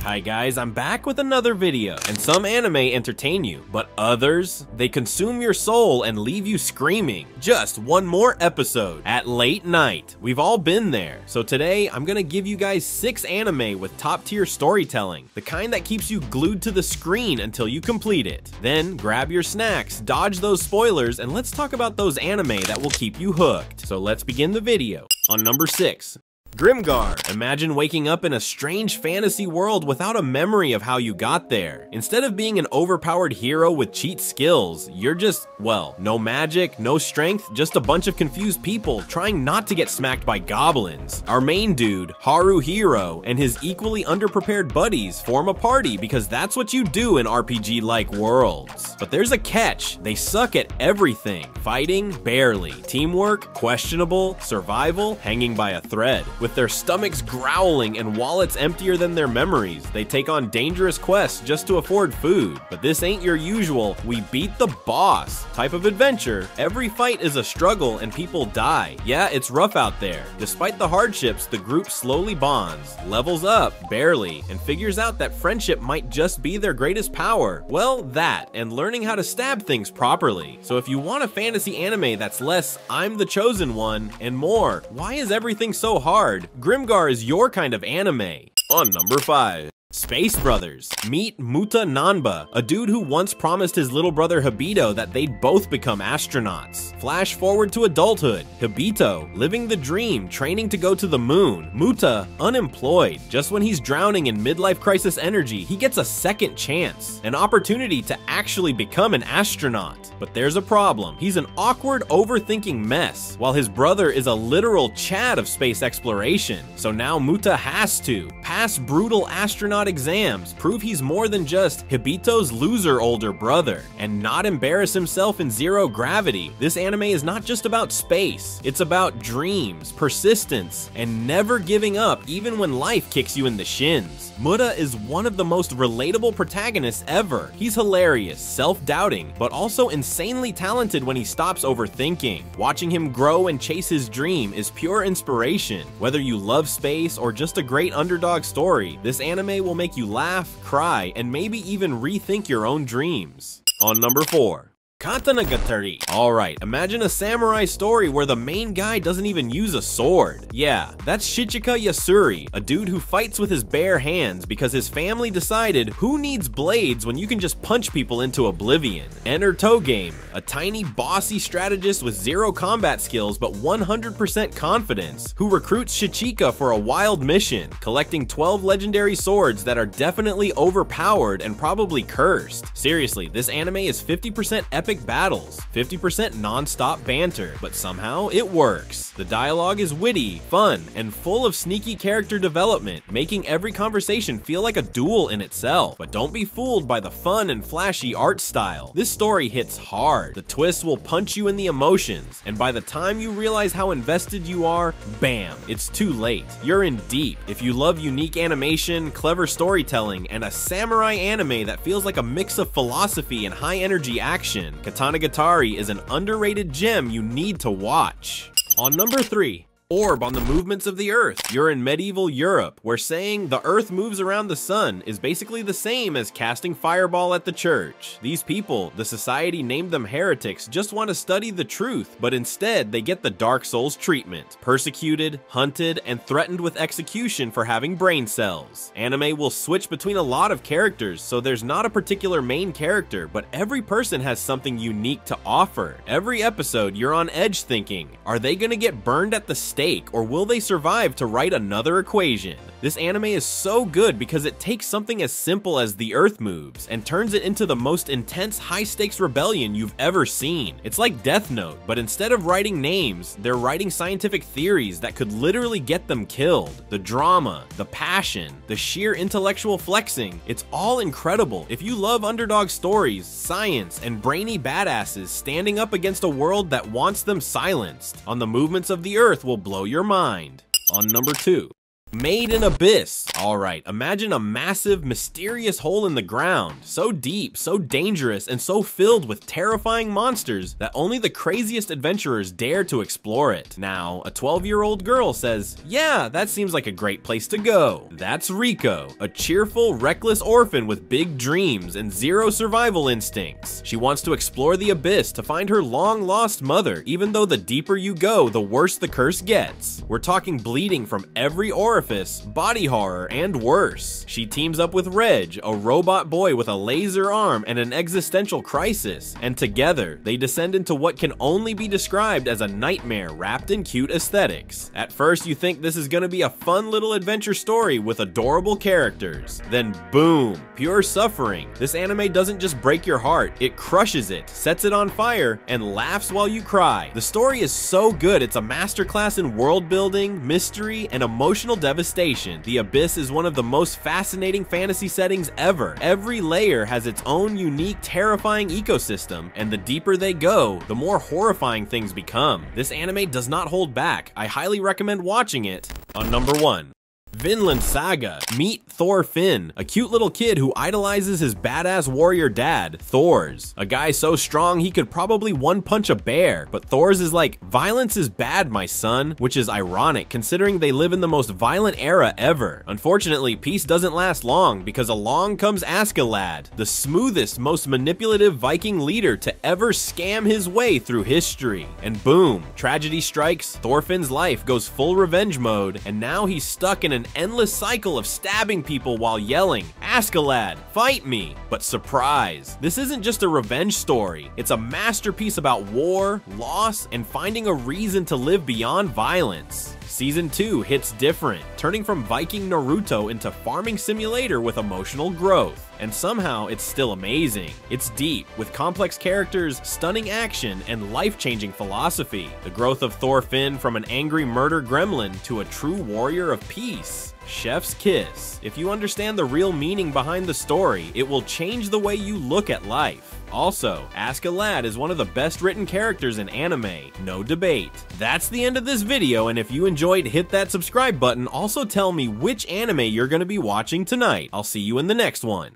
Hi guys, I'm back with another video, and some anime entertain you, but others, they consume your soul and leave you screaming. Just one more episode at late night. We've all been there. So today, I'm gonna give you guys 6 anime with top tier storytelling, the kind that keeps you glued to the screen until you complete it. Then grab your snacks, dodge those spoilers, and let's talk about those anime that will keep you hooked. So let's begin the video. On number 6. Grimgar. Imagine waking up in a strange fantasy world without a memory of how you got there. Instead of being an overpowered hero with cheat skills, you're just, well, no magic, no strength, just a bunch of confused people trying not to get smacked by goblins. Our main dude, Haruhiro, and his equally underprepared buddies form a party because that's what you do in RPG-like worlds. But there's a catch. They suck at everything. Fighting, barely. Teamwork, questionable. Survival, hanging by a thread. With their stomachs growling and wallets emptier than their memories, they take on dangerous quests just to afford food. But this ain't your usual, we beat the boss type of adventure. Every fight is a struggle and people die. Yeah, it's rough out there. Despite the hardships, the group slowly bonds, levels up, barely, and figures out that friendship might just be their greatest power. Well, that, and learning how to stab things properly. So if you want a fantasy anime that's less I'm the chosen one, and more, why is everything so hard? Grimgar is your kind of anime. On number 5. Space Brothers. Meet Muta Nanba, a dude who once promised his little brother Hibito that they'd both become astronauts. Flash forward to adulthood. Hibito, living the dream, training to go to the moon. Muta, unemployed. Just when he's drowning in midlife crisis energy, he gets a second chance. An opportunity to actually become an astronaut. But there's a problem. He's an awkward, overthinking mess, while his brother is a literal Chad of space exploration. So now Muta has to pass brutal astronaut exams, prove he's more than just Hibito's loser older brother, and not embarrass himself in zero gravity. This anime is not just about space, it's about dreams, persistence, and never giving up even when life kicks you in the shins. Muta is one of the most relatable protagonists ever. He's hilarious, self-doubting, but also insanely talented when he stops overthinking. Watching him grow and chase his dream is pure inspiration. Whether you love space or just a great underdog story, this anime will make you laugh, cry, and maybe even rethink your own dreams. On number 4. Katanagatari. Alright, imagine a samurai story where the main guy doesn't even use a sword. Yeah, that's Shichika Yasuri, a dude who fights with his bare hands because his family decided who needs blades when you can just punch people into oblivion. Enter Togame, a tiny bossy strategist with zero combat skills but 100% confidence, who recruits Shichika for a wild mission, collecting 12 legendary swords that are definitely overpowered and probably cursed. Seriously, this anime is 50% epic battles, 50% non-stop banter, but somehow it works. The dialogue is witty, fun, and full of sneaky character development, making every conversation feel like a duel in itself. But don't be fooled by the fun and flashy art style. This story hits hard. The twists will punch you in the emotions, and by the time you realize how invested you are, bam, it's too late. You're in deep. If you love unique animation, clever storytelling, and a samurai anime that feels like a mix of philosophy and high energy action, Katanagatari is an underrated gem you need to watch. On number 3. Orb on the movements of the earth. You're in medieval Europe, where saying the earth moves around the sun is basically the same as casting fireball at the church. These people, the society named them heretics, just want to study the truth, but instead they get the Dark Souls treatment. Persecuted, hunted, and threatened with execution for having brain cells. Anime will switch between a lot of characters, so there's not a particular main character, but every person has something unique to offer. Every episode you're on edge thinking, are they gonna get burned at the stake, or will they survive to write another equation? This anime is so good because it takes something as simple as the earth moves and turns it into the most intense high-stakes rebellion you've ever seen. It's like Death Note, but instead of writing names, they're writing scientific theories that could literally get them killed. The drama, the passion, the sheer intellectual flexing, it's all incredible. If you love underdog stories, science, and brainy badasses standing up against a world that wants them silenced, On the Movements of the Earth will blow your mind. On number 2. Made in Abyss. Alright, imagine a massive, mysterious hole in the ground, so deep, so dangerous, and so filled with terrifying monsters that only the craziest adventurers dare to explore it. Now, a 12-year-old girl says, yeah, that seems like a great place to go. That's Riko, a cheerful, reckless orphan with big dreams and zero survival instincts. She wants to explore the abyss to find her long-lost mother, even though the deeper you go, the worse the curse gets. We're talking bleeding from every orifice, body horror, and worse. She teams up with Reg, a robot boy with a laser arm and an existential crisis, and together, they descend into what can only be described as a nightmare wrapped in cute aesthetics. At first, you think this is gonna be a fun little adventure story with adorable characters. Then boom, pure suffering. This anime doesn't just break your heart, it crushes it, sets it on fire, and laughs while you cry. The story is so good, it's a masterclass in world building, mystery, and emotional devastation. The Abyss is one of the most fascinating fantasy settings ever. Every layer has its own unique, terrifying ecosystem, and the deeper they go, the more horrifying things become. This anime does not hold back. I highly recommend watching it. On number 1. Vinland Saga. Meet Thorfinn, a cute little kid who idolizes his badass warrior dad, Thor's. A guy so strong he could probably one-punch a bear, but Thor's is like, violence is bad, my son, which is ironic considering they live in the most violent era ever. Unfortunately, peace doesn't last long because along comes Askeladd, the smoothest, most manipulative Viking leader to ever scam his way through history. And boom, tragedy strikes, Thorfinn's life goes full revenge mode, and now he's stuck in an endless cycle of stabbing people while yelling, Askeladd, fight me! But surprise, this isn't just a revenge story, it's a masterpiece about war, loss, and finding a reason to live beyond violence. Season 2 hits different, turning from Viking Naruto into farming simulator with emotional growth. And somehow it's still amazing. It's deep, with complex characters, stunning action, and life-changing philosophy. The growth of Thorfinn from an angry murder gremlin to a true warrior of peace. Chef's kiss. If you understand the real meaning behind the story, it will change the way you look at life. Also, Askeladd is one of the best written characters in anime, no debate. That's the end of this video, and if you enjoyed, hit that subscribe button. Also tell me which anime you're gonna be watching tonight. I'll see you in the next one.